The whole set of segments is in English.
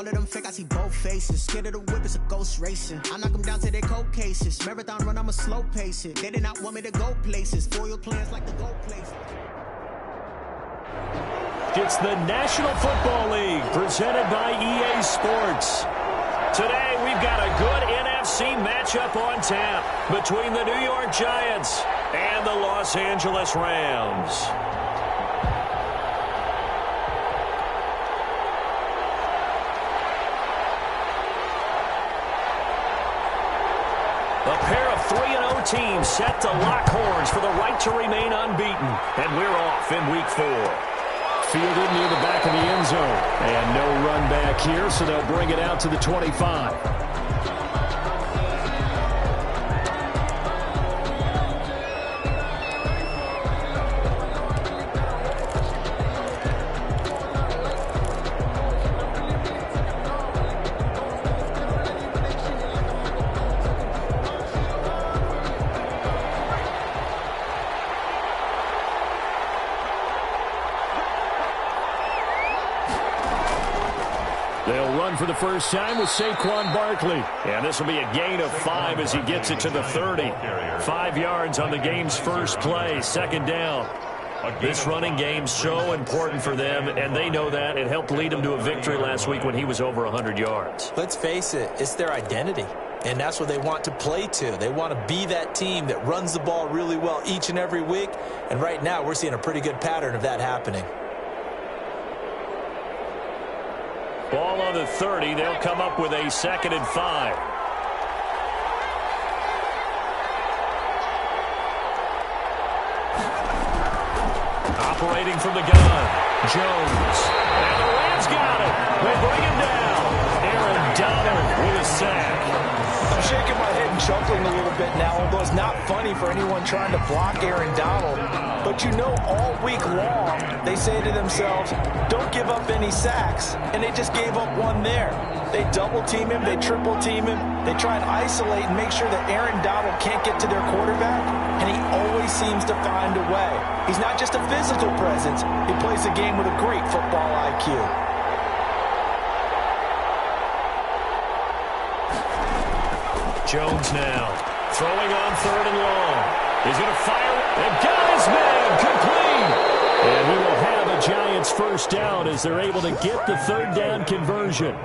All of them fake, I see both faces. Scared of the whip, it's a ghost racing. I knock them down to their cold cases. Marathon run, I'ma slow pace it. They did not want me to go places. Foil plans like the go places. It's the National Football League presented by EA Sports. Today we've got a good NFC matchup on tap between the New York Giants and the Los Angeles Rams. A pair of 3-0 teams set to lock horns for the right to remain unbeaten. And we're off in Week 4. Fielded near the back of the end zone. And no run back here, so they'll bring it out to the 25. They'll run for the first time with Saquon Barkley. And this will be a gain of 5 as he gets it to the 30. 5 yards on the game's first play, second down. This running game's so important for them, and they know that. It helped lead them to a victory last week when he was over 100 yards. Let's face it, it's their identity. And that's what they want to play to. They want to be that team that runs the ball really well each and every week. And right now, we're seeing a pretty good pattern of that happening. Ball on the 30. They'll come up with a 2nd and 5. Operating from the gun, Jones. And the Rams got it. They bring him down. Aaron Donald with a sack. I'm shaking my head and chuckling a little bit now, although it's not funny for anyone trying to block Aaron Donald. But you know, all week long, they say to themselves, don't give up any sacks. And they just gave up one there. They double team him, they triple team him. They try and isolate and make sure that Aaron Donald can't get to their quarterback. And he always seems to find a way. He's not just a physical presence. He plays the game with a great football IQ. Jones now, throwing on 3rd and long. He's going to fire. And got his man complete. And we will have a Giants first down as they're able to get the 3rd down conversion.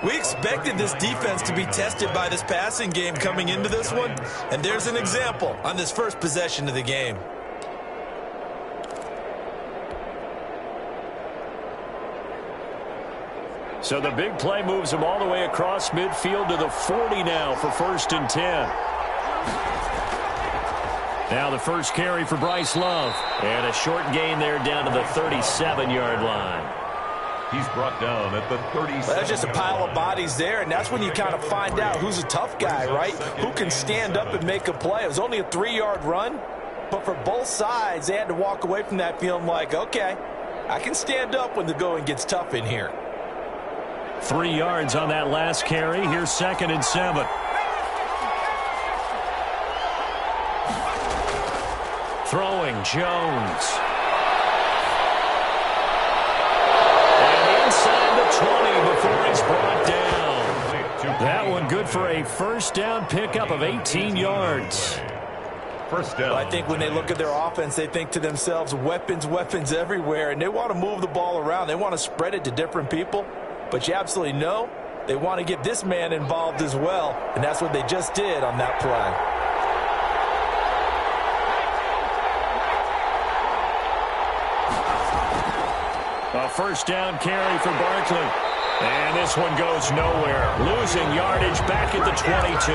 We expected this defense to be tested by this passing game coming into this one. And there's an example on this first possession of the game. So the big play moves him all the way across midfield to the 40 now for 1st and 10. Now the first carry for Bryce Love. And a short gain there down to the 37-yard line. He's brought down at the 37. Well, that's just a pile of bodies there, and that's when you kind of find out who's a tough guy, right? Who can stand up and make a play. It was only a 3-yard run, but for both sides, they had to walk away from that feeling like, okay, I can stand up when the going gets tough in here. 3 yards on that last carry. Here's 2nd and 7. Throwing, Jones. And inside the 20 before he's brought down. That one good for a first down pickup of 18 yards. First down. Well, I think when they look at their offense, they think to themselves, weapons, weapons everywhere, and they want to move the ball around. They want to spread it to different people. But you absolutely know they want to get this man involved as well, and that's what they just did on that play. A first down carry for Barkley. And this one goes nowhere. Losing yardage back at the 22.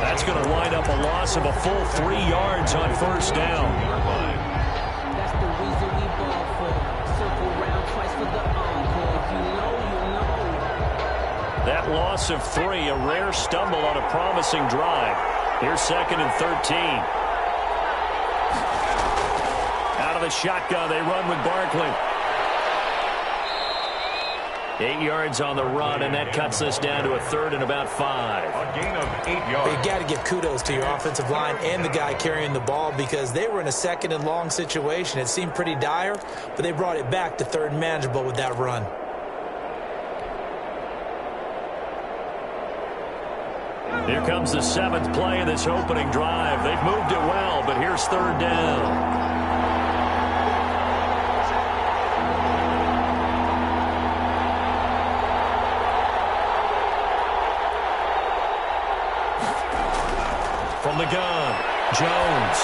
That's going to wind up a loss of a full 3 yards on first down. That's the reason we ball for. Circle round twice for the encore. You know. That loss of 3, a rare stumble on a promising drive. Here's 2nd and 13. Out of the shotgun, they run with Barkley. 8 yards on the run, and that cuts this down to a 3rd and about 5. A gain of 8 yards. You got to give kudos to your offensive line and the guy carrying the ball because they were in a 2nd and long situation. It seemed pretty dire, but they brought it back to 3rd and manageable with that run. Here comes the 7th play of this opening drive. They've moved it well, but here's 3rd down. From the gun, Jones.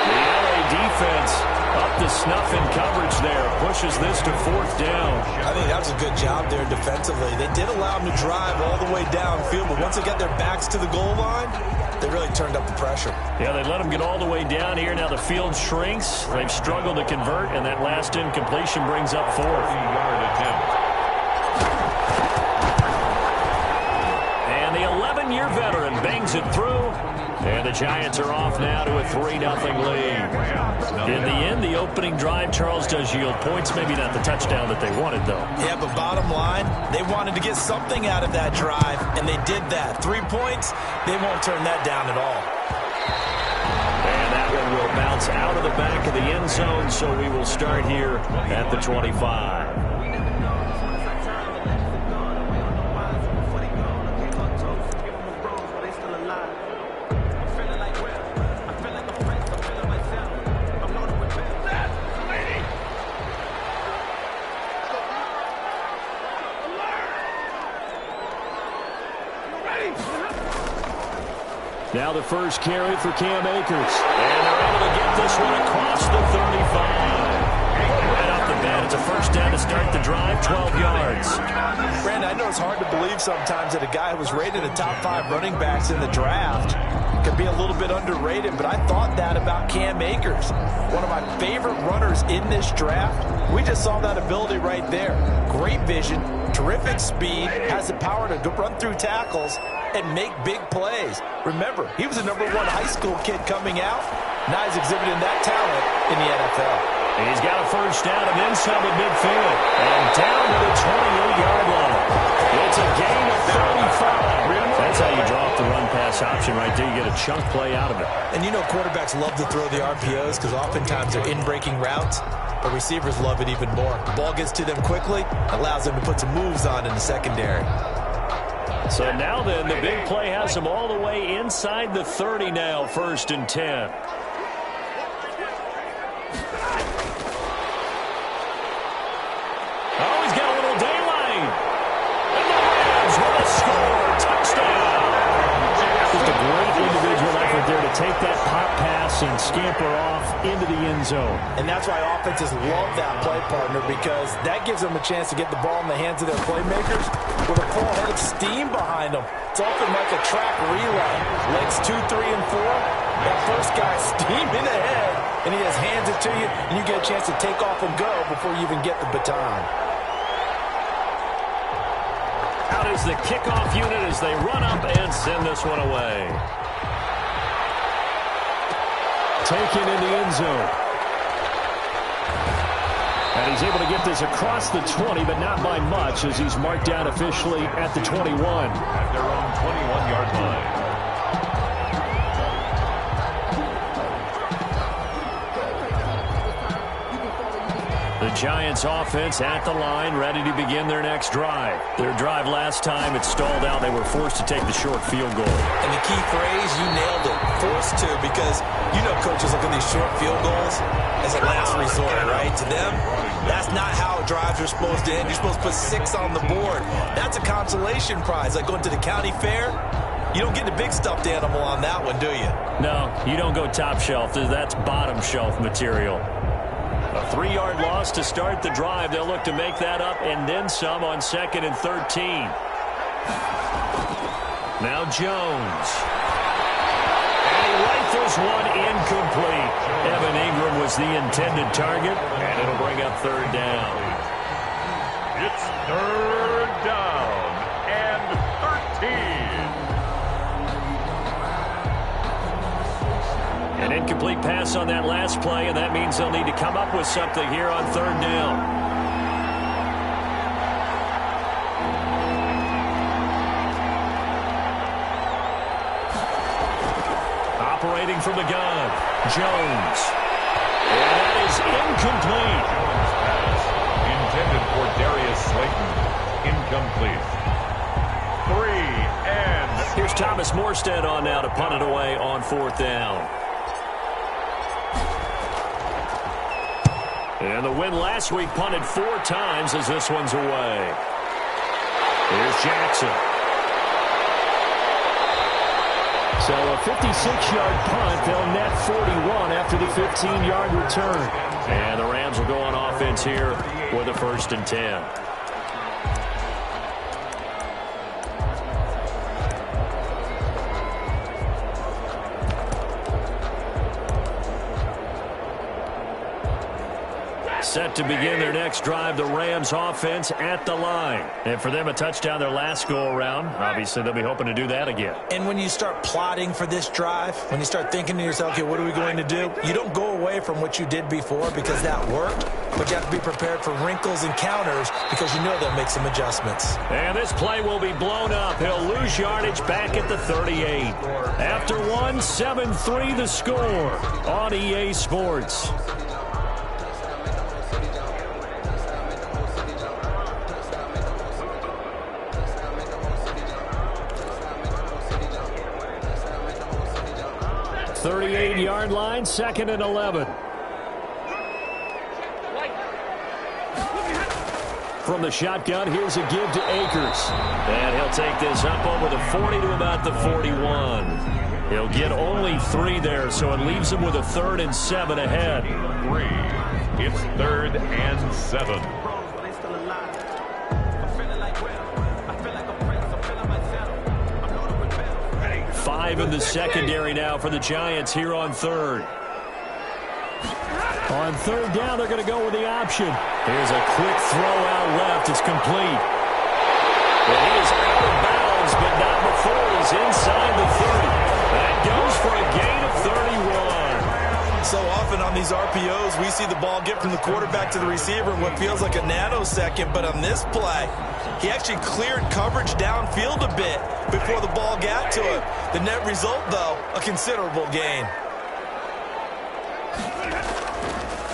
The LA defense up to snuff in coverage there. Pushes this to 4th down. I think that was a good job there defensively. They did allow them to drive all the way downfield, but once they got their backs to the goal line, they really turned up the pressure. Yeah, they let them get all the way down here. Now the field shrinks. They've struggled to convert, and that last incompletion brings up 4th. 3-yard attempt. And the 11-year veteran bangs it through. And the Giants are off now to a 3-0 lead. In the end, the opening drive, Charles, does yield points. Maybe not the touchdown that they wanted, though. Yeah, but bottom line, they wanted to get something out of that drive, and they did that. 3 points, they won't turn that down at all. And that one will bounce out of the back of the end zone, so we will start here at the 25. Now the first carry for Cam Akers. And they're able to get this one across the 35. Right off the bat, it's a first down to start the drive, 12 yards. Brandon, I know it's hard to believe sometimes that a guy who was rated a top 5 running backs in the draft could be a little bit underrated, but I thought that about Cam Akers. One of my favorite runners in this draft. We just saw that ability right there. Great vision, terrific speed, has the power to run through tackles and make big plays. Remember, he was a #1 high school kid coming out. Now he's exhibiting that talent in the NFL. He's got a first down and then some at midfield. And down to the 28-yard line. It's a gain of 35. That's how you draw up the run-pass option right there. You get a chunk play out of it. And you know quarterbacks love to throw the RPOs because oftentimes they're in-breaking routes. But receivers love it even more. The ball gets to them quickly, allows them to put some moves on in the secondary. So now then, the big play has them all the way inside the 30 now, 1st and 10. Oh, he's got a little daylight. And the Rams with a score. Touchdown. Just a great individual effort there to take that pop pass and scamper off into the end zone. And that's why offenses love that play, partner, because that gives them a chance to get the ball in the hands of their playmakers with a full head of steam behind them. It's often like a track relay. Legs 2, 3, and 4. That first guy steaming ahead, and he just hands it to you, and you get a chance to take off and go before you even get the baton. Out is the kickoff unit as they run up and send this one away. Taken in the end zone. And he's able to get this across the 20, but not by much, as he's marked down officially at the 21. At their own 21-yard line. The Giants offense at the line, ready to begin their next drive. Their drive last time, it stalled out. They were forced to take the short field goal. And the key phrase, you nailed it, forced to, because you know coaches look at these short field goals as a last resort, right? To them, that's not how drives are supposed to end. You're supposed to put 6 on the board. That's a consolation prize, like going to the county fair. You don't get the big stuffed animal on that one, do you? No, you don't go top shelf. That's bottom shelf material. A 3-yard loss to start the drive. They'll look to make that up and then some on 2nd and 13. Now Jones. And he rifles one incomplete. Evan Ingram was the intended target, and it'll bring up 3rd down. It's 3rd down and 13. An incomplete pass on that last play, and that means they'll need to come up with something here on 3rd down. Operating from the gun, Jones. And that is incomplete. Jones pass intended for Darius Slayton. Incomplete. 3 and Here's Thomas Morstead on now to punt it away on 4th down. And the win last week punted 4 times as this one's away. Here's Jackson. So a 56-yard punt. They'll net 41 after the 15-yard return. And the Rams will go on offense here with a 1st and 10. Set to begin their next drive, the Rams offense at the line. And for them, a touchdown their last go-around. Obviously, they'll be hoping to do that again. And when you start plotting for this drive, when you start thinking to yourself, okay, what are we going to do? You don't go away from what you did before because that worked, but you have to be prepared for wrinkles and counters because you know they'll make some adjustments. And this play will be blown up. He'll lose yardage back at the 38. After one, 7-3 the score on EA Sports. Yard line, 2nd and 11. From the shotgun, here's a give to Akers. And he'll take this up over the 40 to about the 41. He'll get only 3 there, so it leaves him with a 3rd and 7 ahead. 3. It's 3rd and 7. 5 in the secondary now for the Giants here on 3rd. On 3rd down, they're going to go with the option. Here's a quick throw out left. It's complete. But he is out of bounds, but not before he's inside the 30. That goes for a gain of 31. So often on these RPOs, we see the ball get from the quarterback to the receiver in what feels like a nanosecond. But on this play, he actually cleared coverage downfield a bit before the ball got to him. The net result, though, a considerable gain.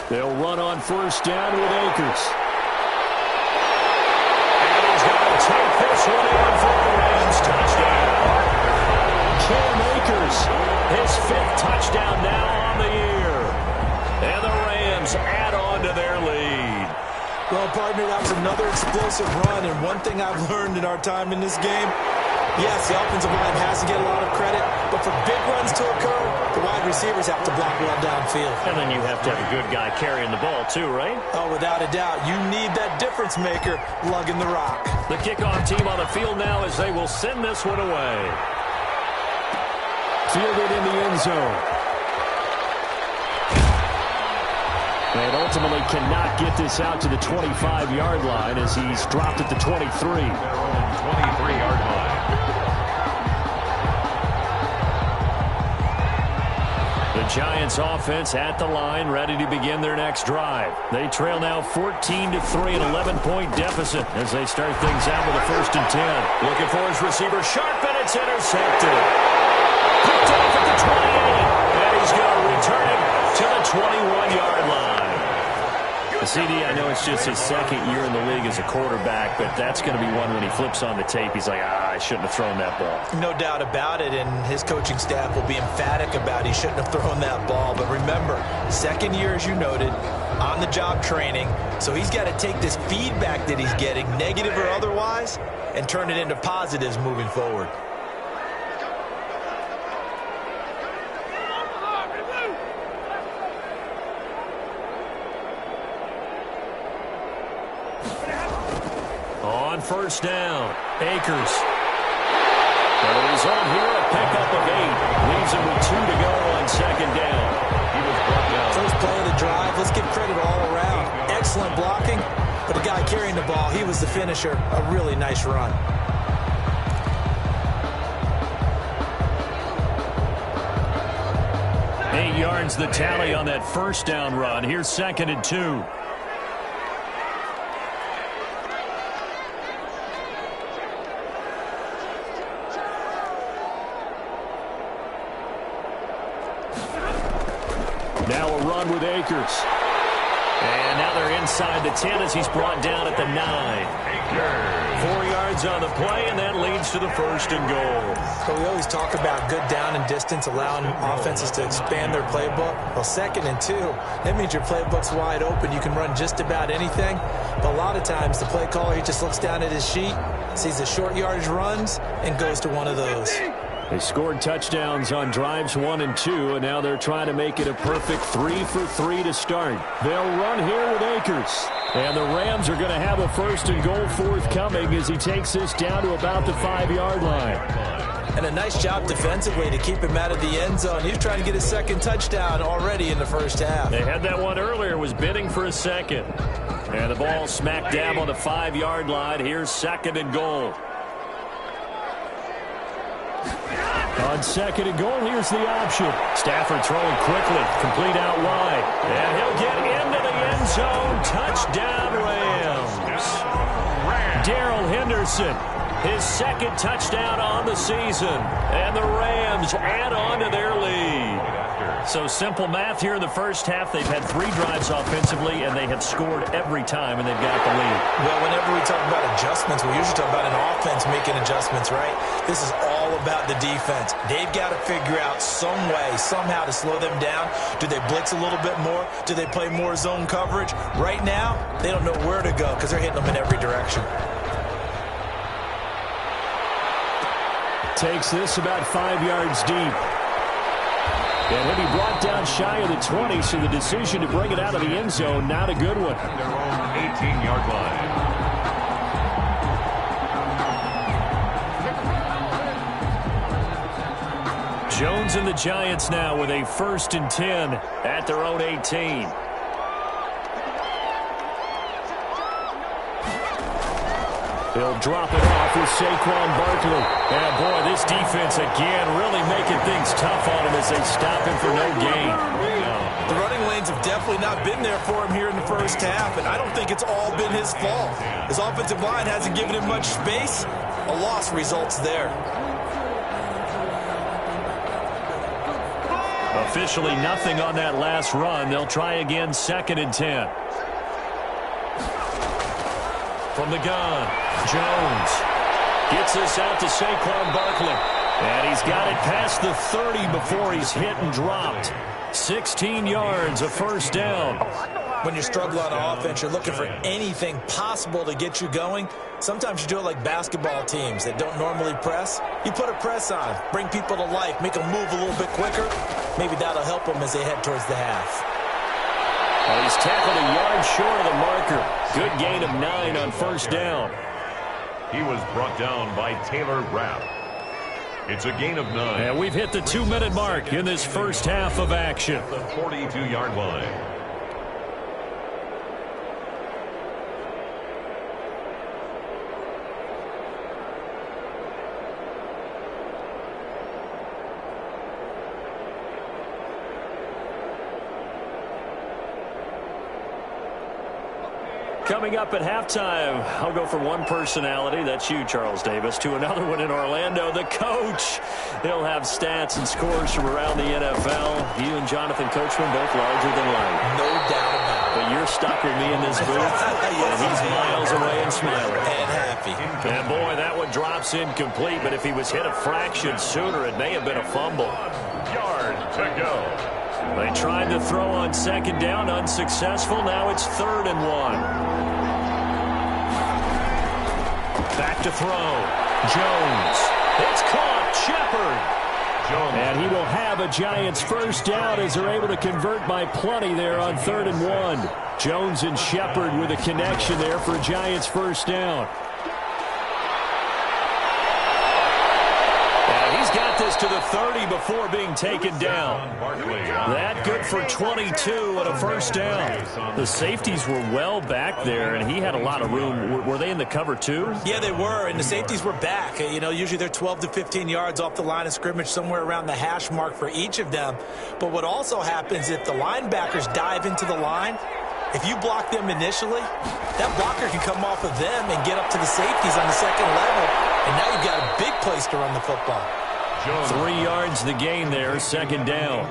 They'll run on 1st down with Akers. And he's going to take this one in for the Rams touchdown. Cam Akers, his 5th touchdown now on the year. And the Rams add on to their lead. Well, partner, that was another explosive run, and one thing I've learned in our time in this game, yes, the offensive line has to get a lot of credit, but for big runs to occur, the wide receivers have to block well downfield. And then you have to have a good guy carrying the ball too, right? Oh, without a doubt. You need that difference maker lugging the rock. The kickoff team on the field now as they will send this one away. Fielded in the end zone. And ultimately cannot get this out to the 25-yard line as he's dropped at the 23. 23-yard line. The Giants offense at the line, ready to begin their next drive. They trail now 14-3, an 11-point deficit as they start things out with a 1st and 10. Looking for his receiver, sharp, and it's intercepted. Picked off at the 28, and he's going to return it to the 21-yard line. CD, I know it's just his 2nd year in the league as a quarterback, but that's going to be one when he flips on the tape, he's like, I shouldn't have thrown that ball. No doubt about it, and his coaching staff will be emphatic about he shouldn't have thrown that ball. But remember, 2nd year, as you noted, on-the-job training, so he's got to take this feedback that he's getting, negative or otherwise, and turn it into positives moving forward. On 1st down, Akers. The result here, a pickup of 8. Leaves him with 2 to go on 2nd down. He was brought down. First play of the drive, let's give credit all around. Excellent blocking, but the guy carrying the ball, he was the finisher. A really nice run. Eight yards the tally on that 1st down run. Here's 2nd and 2. Now a run with Akers. And now they're inside the 10 as he's brought down at the 9. 4 yards yards on the play, and that leads to the 1st and goal. So we always talk about good down and distance, allowing offenses to expand their playbook. Well, 2nd and 2, that means your playbook's wide open. You can run just about anything. But a lot of times, the play caller, he just looks down at his sheet, sees the short yardage runs, and goes to one of those. They scored touchdowns on drives 1 and 2, and now they're trying to make it a perfect 3 for 3 to start. They'll run here with Akers. And the Rams are going to have a 1st and goal forthcoming as he takes this down to about the 5-yard line. And a nice job defensively to keep him out of the end zone. He was trying to get his 2nd touchdown already in the 1st half. They had that one earlier, was bidding for a 2nd. And the ball smack dab on the 5-yard line. Here's 2nd and goal. On 2nd and goal, here's the option. Stafford throwing quickly, complete out wide. And he'll get into the end zone. Touchdown, Rams. Darrell Henderson, his 2nd touchdown on the season. And the Rams add on to their lead. So simple math here in the 1st half. They've had 3 drives offensively, and they have scored every time, and they've got the lead. Well, whenever we talk about adjustments, we usually talk about an offense making adjustments, right? This is all about the defense. They've got to figure out some way, somehow to slow them down. Do they blitz a little bit more? Do they play more zone coverage? Right now, they don't know where to go because they're hitting them in every direction. Takes this about 5 yards deep. And he'll be brought down shy of the 20, so the decision to bring it out of the end zone, not a good one. Their own 18-yard line. Jones and the Giants now with a 1st and 10 at their own 18. He'll drop it off with Saquon Barkley. And, boy, this defense again really making things tough on him as they stop him for no gain. The running lanes have definitely not been there for him here in the 1st half, and I don't think it's all been his fault. His offensive line hasn't given him much space. A loss results there. Officially nothing on that last run. They'll try again, 2nd and 10. From the gun, Jones gets this out to Saquon Barkley. And he's got it past the 30 before he's hit and dropped. 16 yards, a 1st down. When you struggle on offense, you're looking for anything possible to get you going. Sometimes you do it like basketball teams that don't normally press. You put a press on, bring people to life, make them move a little bit quicker. Maybe that'll help them as they head towards the half. Well, he's tackled a yard short of the marker. Good gain of 9 on 1st down. He was brought down by Taylor Rapp. It's a gain of 9. And we've hit the 2-minute mark in this 1st half of action. The 42-yard line. Coming up at halftime, I'll go from one personality, that's you, Charles Davis, to another one in Orlando, the coach. He'll have stats and scores from around the NFL. You and Jonathan Coachman both larger than life. No doubt about it. But you're stuck with me in this booth, and he's miles away and smiling. And happy. And, boy, that one drops incomplete, but if he was hit a fraction sooner, it may have been a fumble. Yard to go. They tried to throw on 2nd down, unsuccessful. Now it's 3rd and 1. Back to throw. Jones. It's caught. Shepard. And he will have a Giants 1st down as they're able to convert by plenty there on 3rd and 1. Jones and Shepard with a connection there for a Giants 1st down. He's got this to the 30 before being taken down. That good for 22 and a 1st down. The safeties were well back there, and he had a lot of room. Were they in the cover too? Yeah, they were, and the safeties were back. You know, usually they're 12 to 15 yards off the line of scrimmage, somewhere around the hash mark for each of them. But what also happens if the linebackers dive into the line, if you block them initially, that blocker can come off of them and get up to the safeties on the 2nd level, and now you've got a big place to run the football. 3 yards the gain there, second down.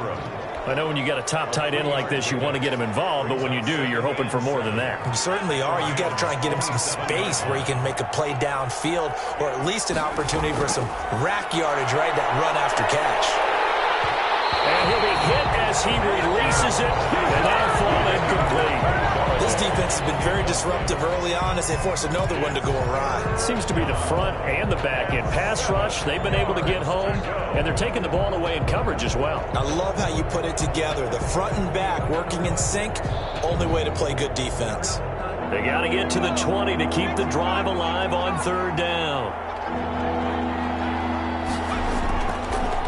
I know when you got a top tight end like this, you want to get him involved, but when you do, you're hoping for more than that. You certainly are. You got to try and get him some space where he can make a play downfield, or at least an opportunity for some rack yardage, right? That run after catch. And he'll be hit as he releases it, and that'll fall incomplete. This defense has been very disruptive early on as they force another one to go awry. It seems to be the front and the back end. Pass rush, they've been able to get home, and they're taking the ball away in coverage as well. I love how you put it together. The front and back working in sync, only way to play good defense. They got to get to the 20 to keep the drive alive on third down.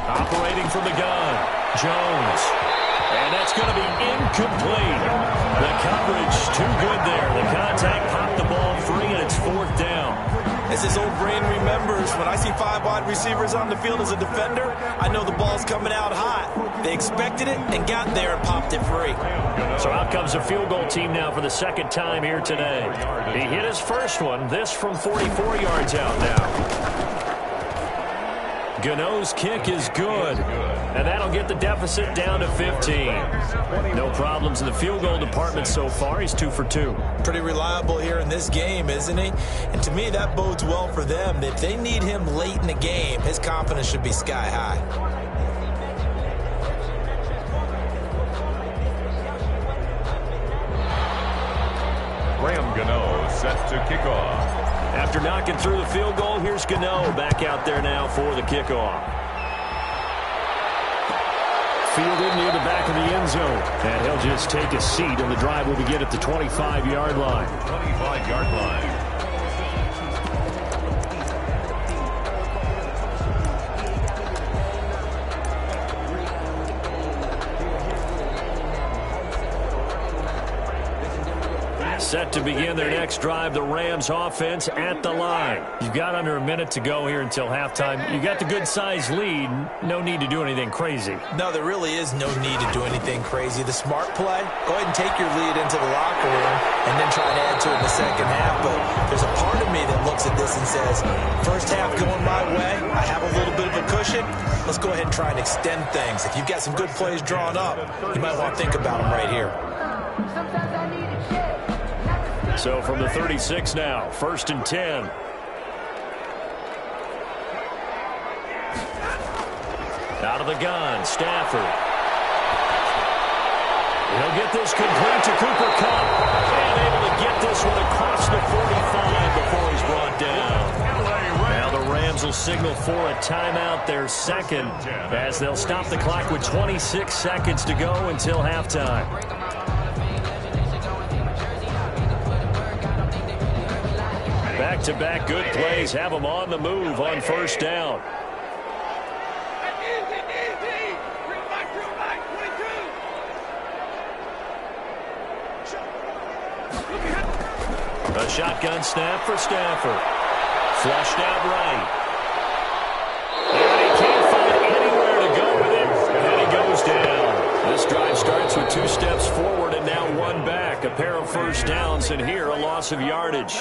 Operating from the gun, Jones. And that's going to be incomplete. The coverage too good there. The contact popped the ball free, and it's fourth down. As his old brain remembers, when I see 5 wide receivers on the field as a defender, I know the ball's coming out hot. They expected it and got there and popped it free. So out comes a field goal team now for the second time here today. He hit his first one, this from 44 yards out now. Gano's kick is good, and that'll get the deficit down to 15. No problems in the field goal department so far. He's 2 for 2. Pretty reliable here in this game, isn't he? And to me, that bodes well for them. If they need him late in the game, his confidence should be sky high. Graham Gano set to kick off. After knocking through the field goal, here's Gano back out there now for the kickoff. Fielded near the back of the end zone. And he'll just take a seat, and the drive will begin at the 25-yard line. 25-yard line. Set to begin their next drive, the Rams offense at the line. You've got under a minute to go here until halftime. You got the good-sized lead. No need to do anything crazy. No, there really is no need to do anything crazy. The smart play, go ahead and take your lead into the locker room and then try and add to it in the second half. But there's a part of me that looks at this and says, first half going my way, I have a little bit of a cushion. Let's go ahead and try and extend things. If you've got some good plays drawn up, you might want to think about them right here. So from the 36 now, 1st and 10. Out of the gun, Stafford. He'll get this complete to Cooper Kupp. And able to get this one across the 45 before he's brought down. Now the Rams will signal for a timeout, their second, as they'll stop the clock with 26 seconds to go until halftime. Back-to-back good plays have them on the move on first down. A shotgun snap for Stafford. Flushed out right. And he can't find anywhere to go with it. And he goes down. This drive starts with 2 steps forward and now 1 back. A pair of first downs, and here a loss of yardage.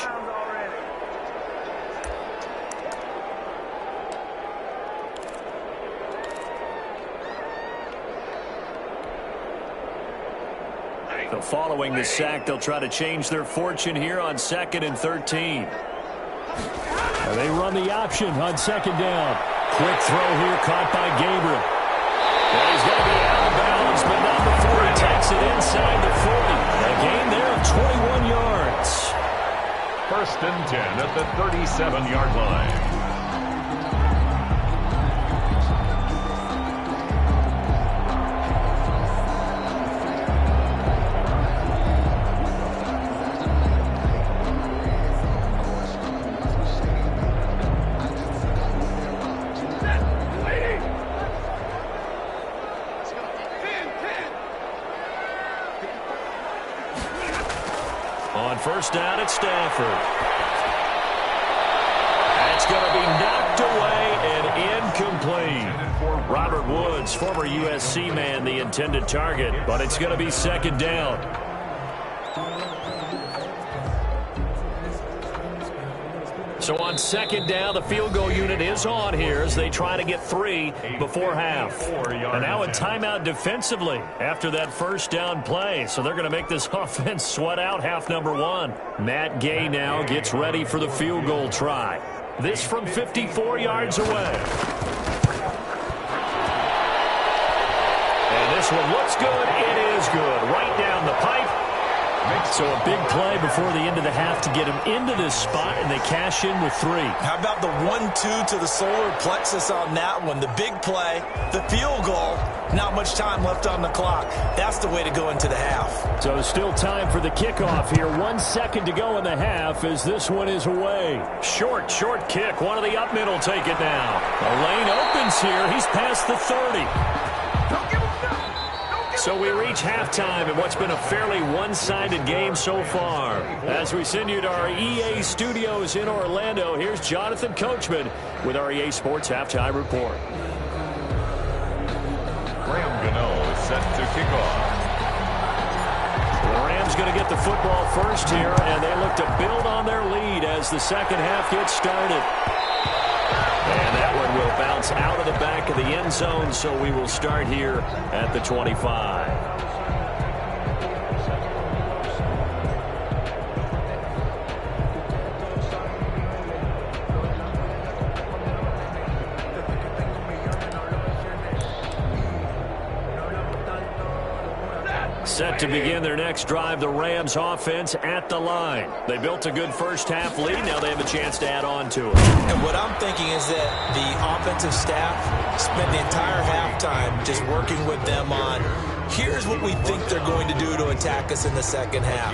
So following the sack, they'll try to change their fortune here on 2nd and 13. And they run the option on 2nd down. Quick throw here caught by Gabriel. And he's going to be out of bounds, but not before he takes it inside the 40. A gain there of 21 yards. 1st and 10 at the 37-yard line. First down at Stafford. That's going to be knocked away and incomplete. Robert Woods, former USC man, the intended target, but it's going to be 2nd down. So on second down, the field goal unit is on here as they try to get 3 before half. And now a timeout defensively after that first down play. So they're going to make this offense sweat out half number 1. Matt Gay now gets ready for the field goal try. This from 54 yards away. And this one looks good. It is good. Right down the pipe. So a big play before the end of the half to get him into this spot, and they cash in with 3. How about the 1-2 to the solar plexus on that one? The big play, the field goal, not much time left on the clock. That's the way to go into the half. So still time for the kickoff here. 1 second to go in the half as this one is away. Short kick. One of the up mid will take it now. The lane opens here. He's past the 30. So we reach halftime in what's been a fairly one-sided game so far. As we send you to our EA studios in Orlando, here's Jonathan Coachman with our EA Sports Halftime Report. Graham Gano is set to kick off. The Rams going to get the football first here, and they look to build on their lead as the second half gets started. And that one will bounce out of the back of the end zone, so we will start here at the 25. Set to begin their next drive, the Rams offense at the line. They built a good first half lead. Now they have a chance to add on to it. And what I'm thinking is that the offensive staff spent the entire halftime just working with them on, here's what we think they're going to do to attack us in the second half.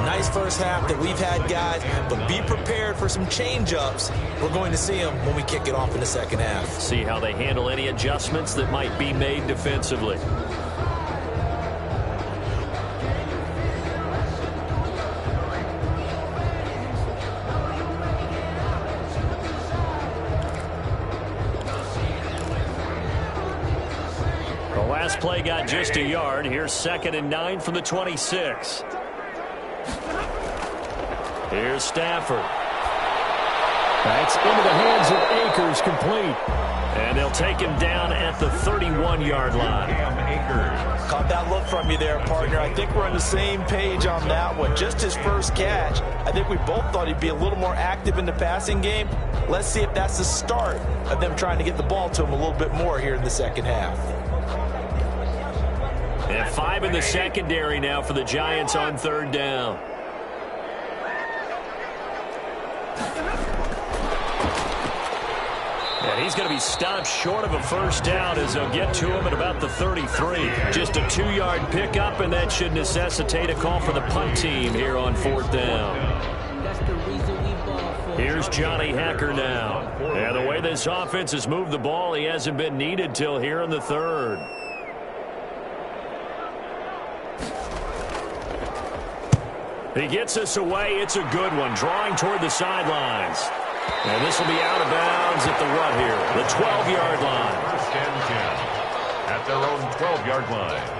Nice first half that we've had, guys, but be prepared for some change-ups. We're going to see them when we kick it off in the second half. See how they handle any adjustments that might be made defensively. Play got just a yard. Here's 2nd and 9 from the 26. Here's Stafford. That's into the hands of Akers, complete. And they'll take him down at the 31-yard line. Caught that look from you there, partner. I think we're on the same page on that one. Just his first catch. I think we both thought he'd be a little more active in the passing game. Let's see if that's the start of them trying to get the ball to him a little bit more here in the second half. And 5 in the secondary now for the Giants on 3rd down. And he's going to be stopped short of a first down as they'll get to him at about the 33. Just a 2-yard pickup, and that should necessitate a call for the punt team here on 4th down. Here's Johnny Hacker now. And the way this offense has moved the ball, he hasn't been needed till here in the 3rd. He gets us away. It's a good one. Drawing toward the sidelines. And this will be out of bounds at the what here? The 12-yard line. 1st and 10 at their own 12-yard line.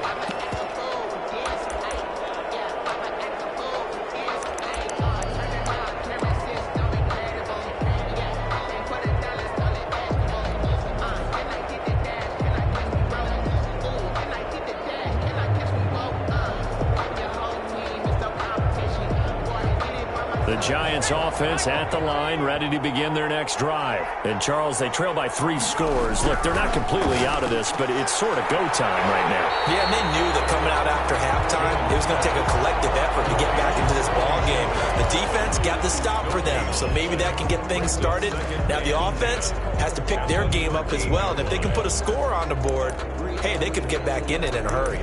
Giants offense at the line, ready to begin their next drive. And, Charles, they trail by 3 scores. Look, they're not completely out of this, but it's sort of go time right now. Yeah, and they knew that coming out after halftime, it was going to take a collective effort to get back into this ball game. The defense got the stop for them, so maybe that can get things started. Now the offense has to pick their game up as well, and if they can put a score on the board, hey, they could get back in it in a hurry.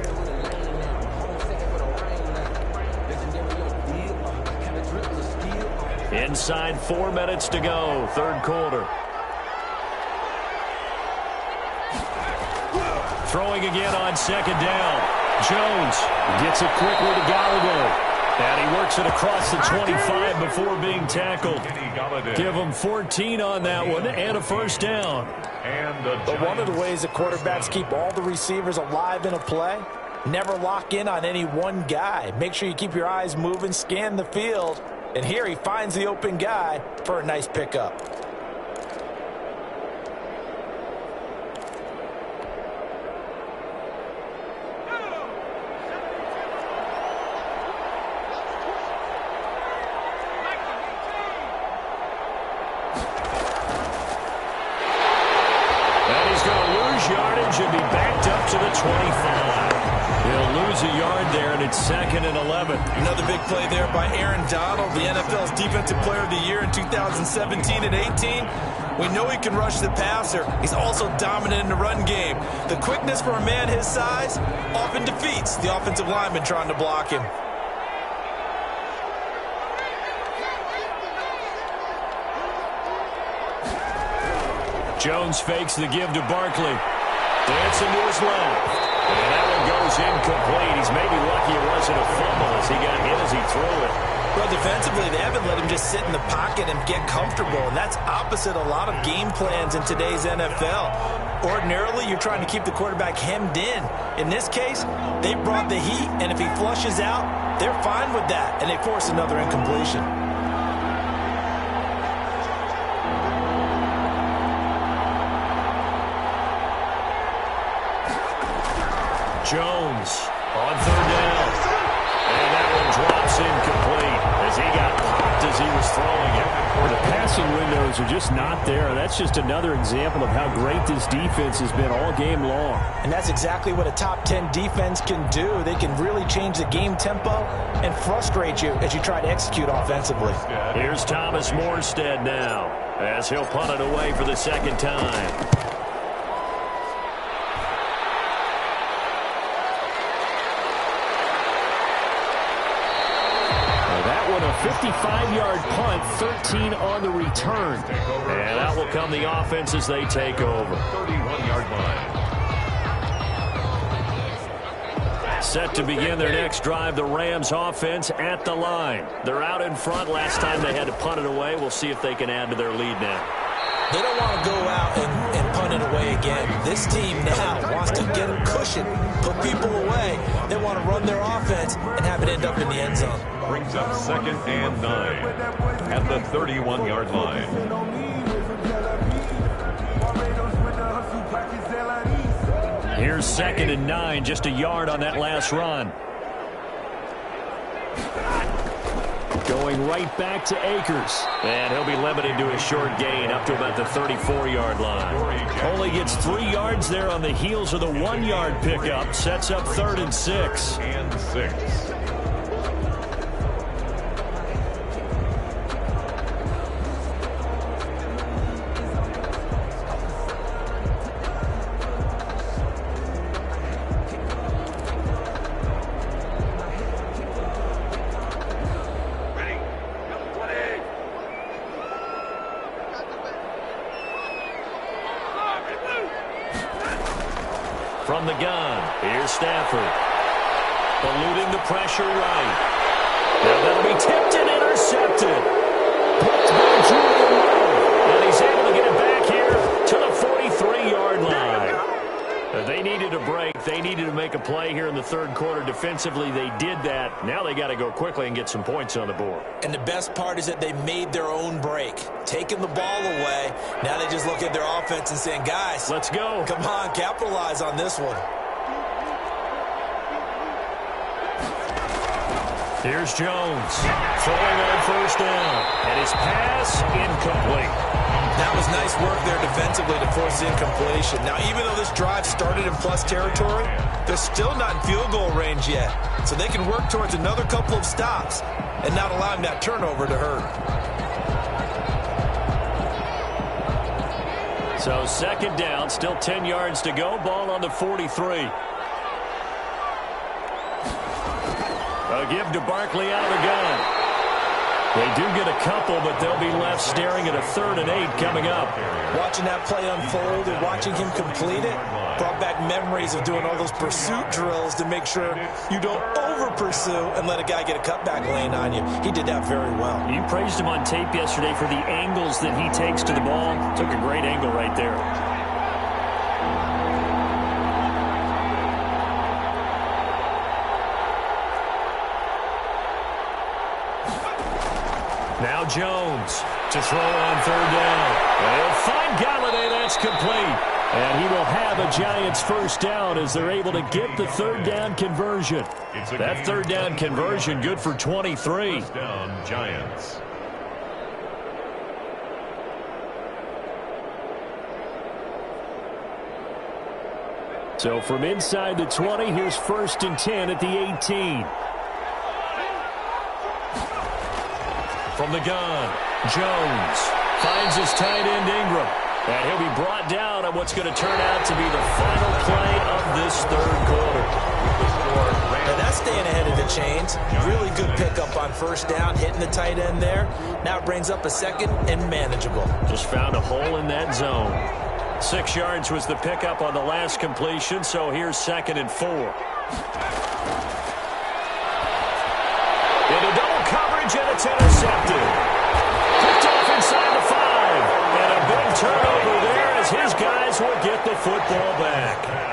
Inside 4 minutes to go, 3rd quarter. Throwing again on 2nd down. Jones gets it quickly to Galladay. And he works it across the 25 before being tackled. Give him 14 on that one and a first down. But one of the ways that quarterbacks keep all the receivers alive in a play, never lock in on any one guy. Make sure you keep your eyes moving, scan the field, And here he finds the open guy for a nice pickup. Should be backed up to the 25. He'll lose a yard there, and it's 2nd and 11. Another big play there by Aaron Donald, the NFL's Defensive Player of the Year in 2017 and 18. We know he can rush the passer. He's also dominant in the run game. The quickness for a man his size often defeats the offensive lineman trying to block him. Jones fakes the give to Barkley. Dancing to his left. And that one goes incomplete. He's maybe lucky it wasn't a fumble as he got hit as he threw it. Well, defensively, they haven't let him just sit in the pocket and get comfortable, and that's opposite a lot of game plans in today's NFL. Ordinarily, you're trying to keep the quarterback hemmed in. In this case, they brought the heat, and if he flushes out, they're fine with that, and they force another incompletion. Jones on 3rd down. And that one drops incomplete as he got popped as he was throwing it. Well, the passing windows are just not there. That's just another example of how great this defense has been all game long. And that's exactly what a top 10 defense can do. They can really change the game tempo and frustrate you as you try to execute offensively. Here's Thomas Morstead now as he'll punt it away for the 2nd time. A 55-yard punt, 13 on the return. And out will come the offense as they take over. 31-yard line. Set to begin their next drive, the Rams offense at the line. They're out in front. Last time they had to punt it away. We'll see if they can add to their lead now. They don't want to go out and punt it away again. This team now wants to get a cushion, put people away. They want to run their offense and have it end up in the end zone. Brings up 2nd and 9 at the 31-yard line. Here's 2nd and 9, just a yard on that last run. Going right back to Akers. And he'll be limited to a short gain up to about the 34-yard line. Only gets 3 yards there on the heels of the 1-yard pickup. Sets up 3rd and 6. And 6. From the gun, here's Stafford. Eluding the pressure right. Now that'll be tipped and intercepted. Picked by Julian Love. And he's able to get it back here to the 43-yard line. They needed a break. They needed to make a play here in the 3rd quarter. Defensively, they did that. Now they got to go quickly and get some points on the board. And the best part is that they made their own break. Taking the ball away. Now they just look at their offense and saying, guys, let's go. Come on, capitalize on this one. Here's Jones throwing on 1st down. And his pass incomplete. That was nice work there defensively to force incompletion. Now, even though this drive started in plus territory, they're still not in field goal range yet. So they can work towards another couple of stops and not allowing that turnover to hurt. So 2nd down, still 10 yards to go. Ball on the 43. A give to Barkley out of the gun. They do get a couple, but they'll be left staring at a 3rd and 8 coming up. Watching that play unfold and watching him complete it brought back memories of doing all those pursuit drills to make sure you don't over-pursue and let a guy get a cutback lane on you. He did that very well. You praised him on tape yesterday for the angles that he takes to the ball. Took a great angle right there. Now Jones to throw on third down. And he'll find Galladay. That's complete. And he will have a Giants first down as they're able to get the third down conversion. That third down conversion good for 23. First down, Giants. So from inside the 20, here's 1st and 10 at the 18. From the gun, Jones finds his tight end Ingram. And he'll be brought down on what's going to turn out to be the final play of this third quarter. And that's staying ahead of the chains. Really good pickup on first down, hitting the tight end there. Now it brings up a second and manageable. Just found a hole in that zone. 6 yards was the pickup on the last completion, so here's 2nd and 4. Into double coverage, and it's intercepted. Picked off inside the 5. And a big turnover there as his guys will get the football back.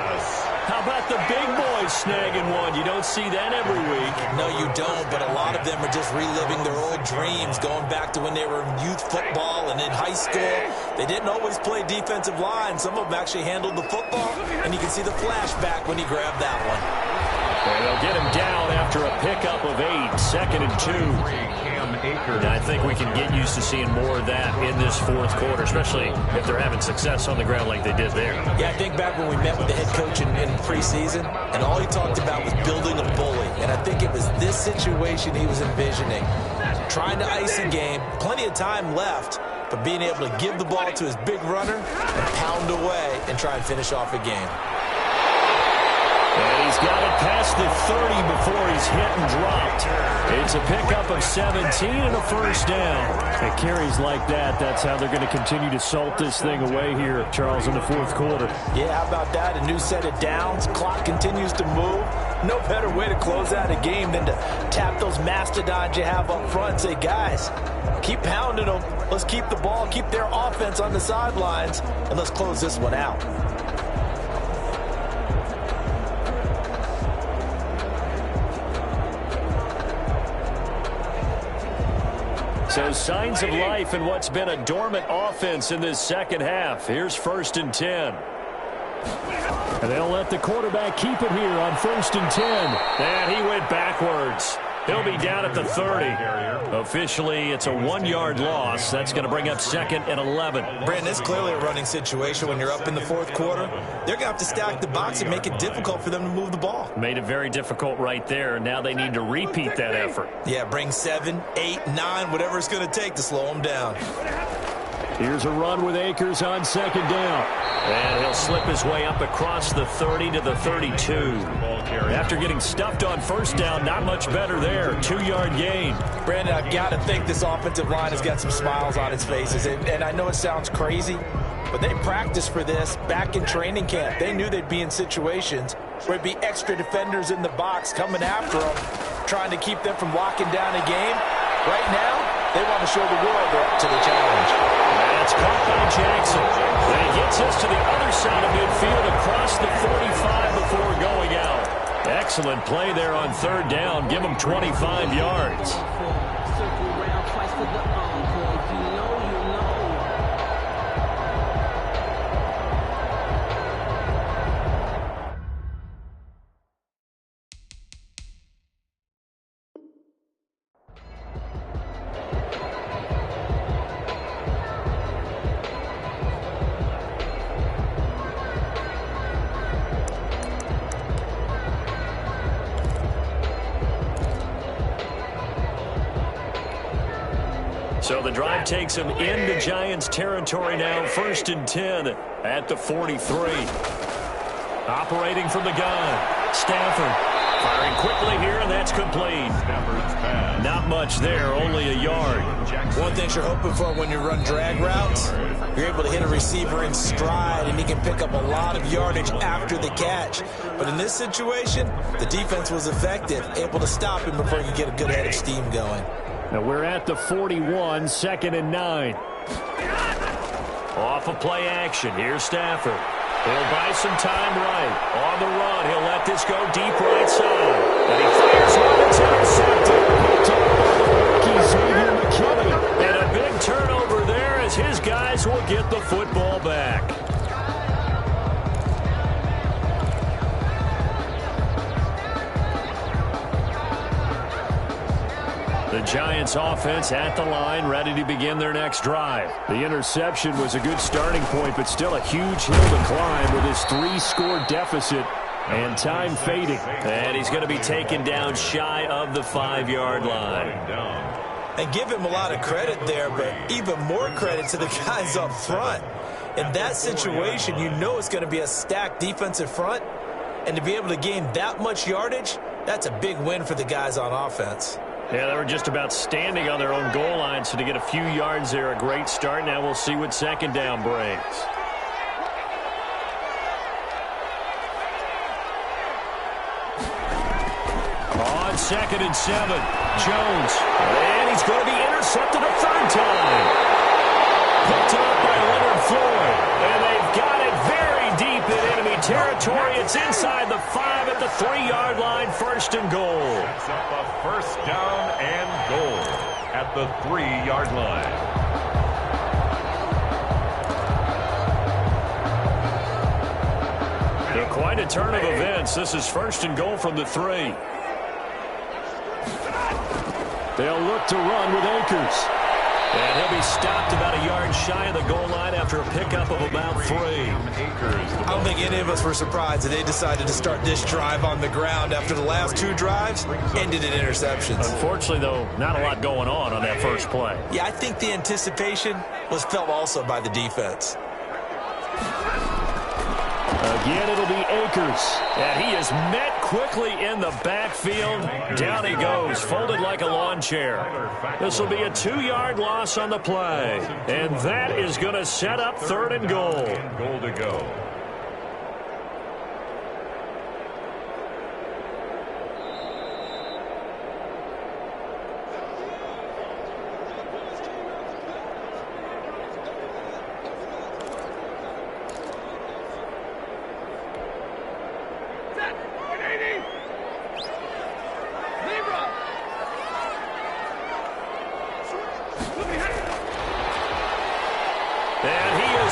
How about the big boys snagging one? You don't see that every week. No, you don't, but a lot of them are just reliving their old dreams, going back to when they were in youth football and in high school. They didn't always play defensive line. Some of them actually handled the football, and you can see the flashback when he grabbed that one. And they'll get him down after a pickup of 8, 2nd and 2. And I think we can get used to seeing more of that in this fourth quarter, especially if they're having success on the ground like they did there. Yeah, I think back when we met with the head coach in preseason, and all he talked about was building a bully. And I think it was this situation he was envisioning. Trying to ice a game, plenty of time left, but being able to give the ball to his big runner and pound away and try and finish off a game. And he's got it past the 30 before he's hit and dropped. It's a pickup of 17 and a first down. And carries like that, that's how they're going to continue to salt this thing away here, Charles, in the fourth quarter. Yeah, how about that? A new set of downs. Clock continues to move. No better way to close out a game than to tap those mastodons you have up front and say, guys, keep pounding them. Let's keep the ball, keep their offense on the sidelines, and let's close this one out. So signs of life in what's been a dormant offense in this second half. Here's 1st and 10. And they'll let the quarterback keep it here on 1st and 10. And he went backwards. He'll be down at the 30. Officially, it's a 1-yard loss. That's going to bring up 2nd and 11. Brandon, it's clearly a running situation when you're up in the fourth quarter. They're going to have to stack the box and make it difficult for them to move the ball. Made it very difficult right there. Now they need to repeat that effort. Yeah, bring 7, 8, 9, whatever it's going to take to slow them down. Here's a run with Akers on 2nd down. And he'll slip his way up across the 30 to the 32. After getting stuffed on first down, not much better there. 2-yard gain. Brandon, I've got to think this offensive line has got some smiles on its faces. And I know it sounds crazy, but they practiced for this back in training camp. They knew they'd be in situations where it'd be extra defenders in the box coming after them, trying to keep them from locking down a game. Right now, they want to show the world they're up to the challenge. That's caught by Jackson. And he gets us to the other side of midfield across the 45 before going out. Excellent play there on 3rd down. Give him 25 yards. Circle around twice for the encore. If you know, you know. So the drive takes him into Giants territory now. 1st and 10 at the 43. Operating from the gun. Stafford firing quickly here, and that's complete. Not much there, only a yard. One thing you're hoping for when you run drag routes, you're able to hit a receiver in stride, and he can pick up a lot of yardage after the catch. But in this situation, the defense was effective, able to stop him before he could get a good head of steam going. Now we're at the 41, 2nd and 9. Off of play action. Here's Stafford. He'll buy some time right. On the run, he'll let this go deep right side. And he fires one. It's intercepted. Talk about the rookie And a big turnover there as his guys will get the football back. The Giants offense at the line, ready to begin their next drive. The interception was a good starting point, but still a huge hill to climb with his 3-score deficit and time fading. And he's going to be taken down shy of the 5-yard line. And give him a lot of credit there, but even more credit to the guys up front. In that situation, you know it's going to be a stacked defensive front. And to be able to gain that much yardage, that's a big win for the guys on offense. Yeah, they were just about standing on their own goal line, so to get a few yards there, a great start. Now we'll see what second down brings. On 2nd and 7, Jones. And he's going to be intercepted a third time. Picked up by Leonard Floyd. And they've got it very deep in enemy territory. It's inside the 5 at the 3-yard line, 1st and goal. It's up a first down and goal at the 3-yard line. Quite a turn of events. This is 1st and goal from the 3. They'll look to run with Akers. And he'll be stopped about a yard shy of the goal line after a pickup of about 3. I don't think any of us were surprised that they decided to start this drive on the ground after the last 2 drives ended in interceptions. Unfortunately, though, not a lot going on that first play. Yeah, I think the anticipation was felt also by the defense. Again, it'll be Akers. And he is met quickly in the backfield. Down he goes, folded like a lawn chair. This will be a 2-yard loss on the play. And that is going to set up 3rd and goal. Goal to go.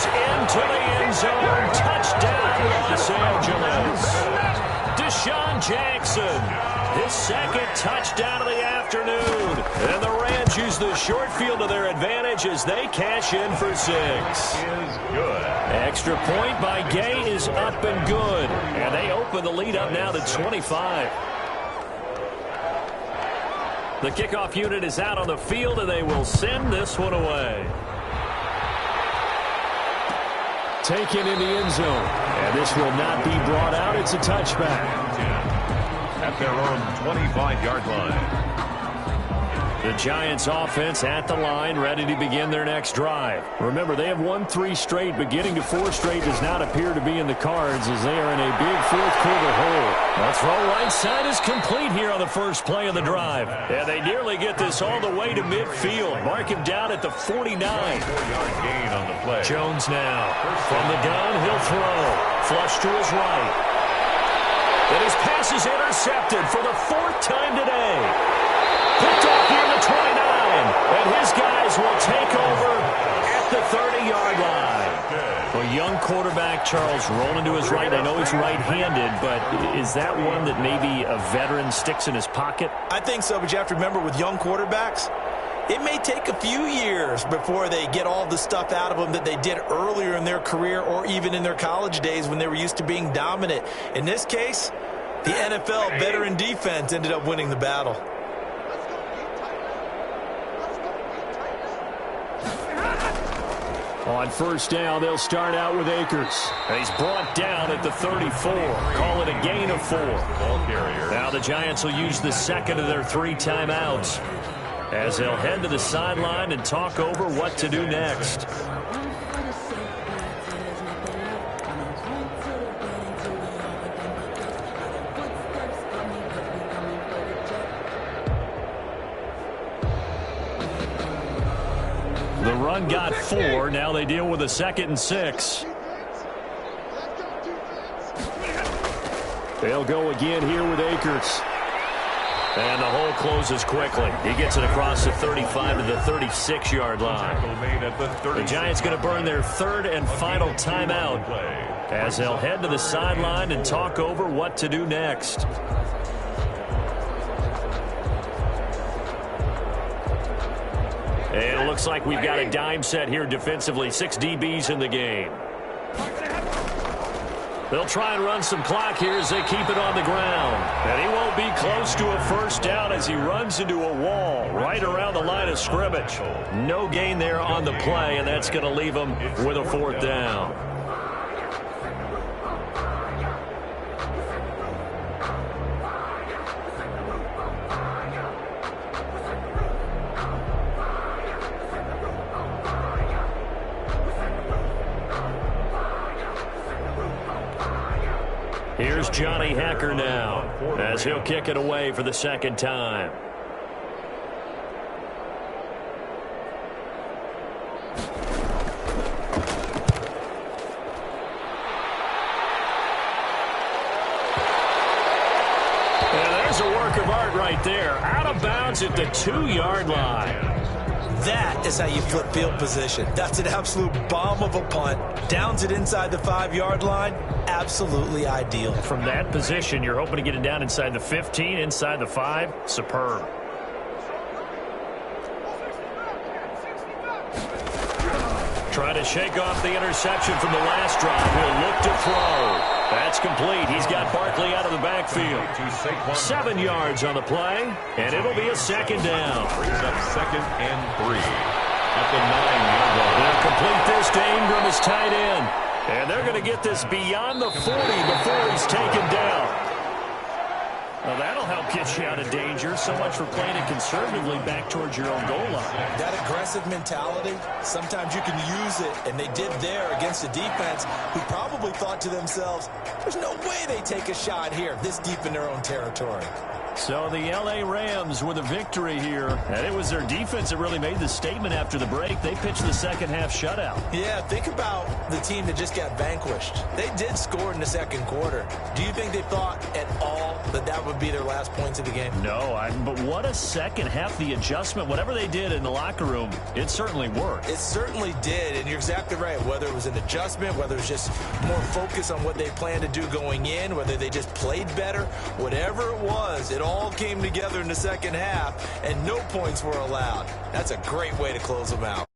Into the end zone. Touchdown, Los Angeles. Deshaun Jackson, his 2nd touchdown of the afternoon. And the Rams use the short field to their advantage as they cash in for 6. Is good. Extra point by Gay is up and good. And they open the lead up now to 25. The kickoff unit is out on the field, and they will send this one away. Taken in the end zone. And this will not be brought out. It's a touchback. At their own 25-yard line. The Giants offense at the line, ready to begin their next drive. Remember, they have won 3 straight, but getting to 4 straight does not appear to be in the cards as they are in a big 4th quarter hole. The throw right side is complete here on the first play of the drive. And they nearly get this all the way to midfield. Mark him down at the 49. 4-yard gain on the play. Jones now. From the gun, he'll throw. Flush to his right. And his pass is intercepted for the 4th time today. Picked off near the 29, and his guys will take over at the 30-yard line. A young quarterback, Charles, rolling to his right. I know he's right-handed, but is that one that maybe a veteran sticks in his pocket? I think so, but you have to remember with young quarterbacks, it may take a few years before they get all the stuff out of them that they did earlier in their career or even in their college days when they were used to being dominant. In this case, the NFL veteran defense ended up winning the battle. On first down, they'll start out with Akers. And he's brought down at the 34. Call it a gain of 4. Now the Giants will use the 2nd of their 3 timeouts as they'll head to the sideline and talk over what to do next. The run got 4. Now they deal with a 2nd and 6. They'll go again here with Akers. And the hole closes quickly. He gets it across the 35 to the 36-yard line. The Giants going to burn their third and final timeout as they'll head to the sideline and talk over what to do next. And it looks like we've got a dime set here defensively. 6 DBs in the game. They'll try and run some clock here as they keep it on the ground. And he won't be close to a first down as he runs into a wall right around the line of scrimmage. No gain there on the play, and that's going to leave him with a 4th down. Here's Johnny Hacker now as he'll kick it away for the second time. And there's a work of art right there. Out of bounds at the 2-yard line. That is how you flip field position. That's an absolute bomb of a punt. Downs it inside the 5-yard line. Absolutely ideal. From that position, you're hoping to get it down inside the 15, inside the 5. Superb. Trying to shake off the interception from the last drive. He'll look to throw. That's complete. He's got Barkley out of the backfield. 7 yards on the play, and it'll be a second down. Brings up 2nd and 3 at the 9-yard line. They'll complete this to Ingram as tight end. And they're going to get this beyond the 40 before he's taken down. Well, that'll help get you out of danger. So much for playing it conservatively back towards your own goal line. That aggressive mentality, sometimes you can use it, and they did there against a defense who probably thought to themselves, there's no way they take a shot here this deep in their own territory. So the L.A. Rams with a victory here. And it was their defense that really made the statement after the break. They pitched the second-half shutout. Yeah, think about the team that just got vanquished. They did score in the second quarter. Do you think they thought at all that that would be their last points of the game? No, but what a second half. The adjustment, whatever they did in the locker room, it certainly worked. It certainly did, and you're exactly right. Whether it was an adjustment, whether it was just more focus on what they planned to do going in, whether they just played better, whatever it was, it all came together in the second half, and no points were allowed. That's a great way to close them out.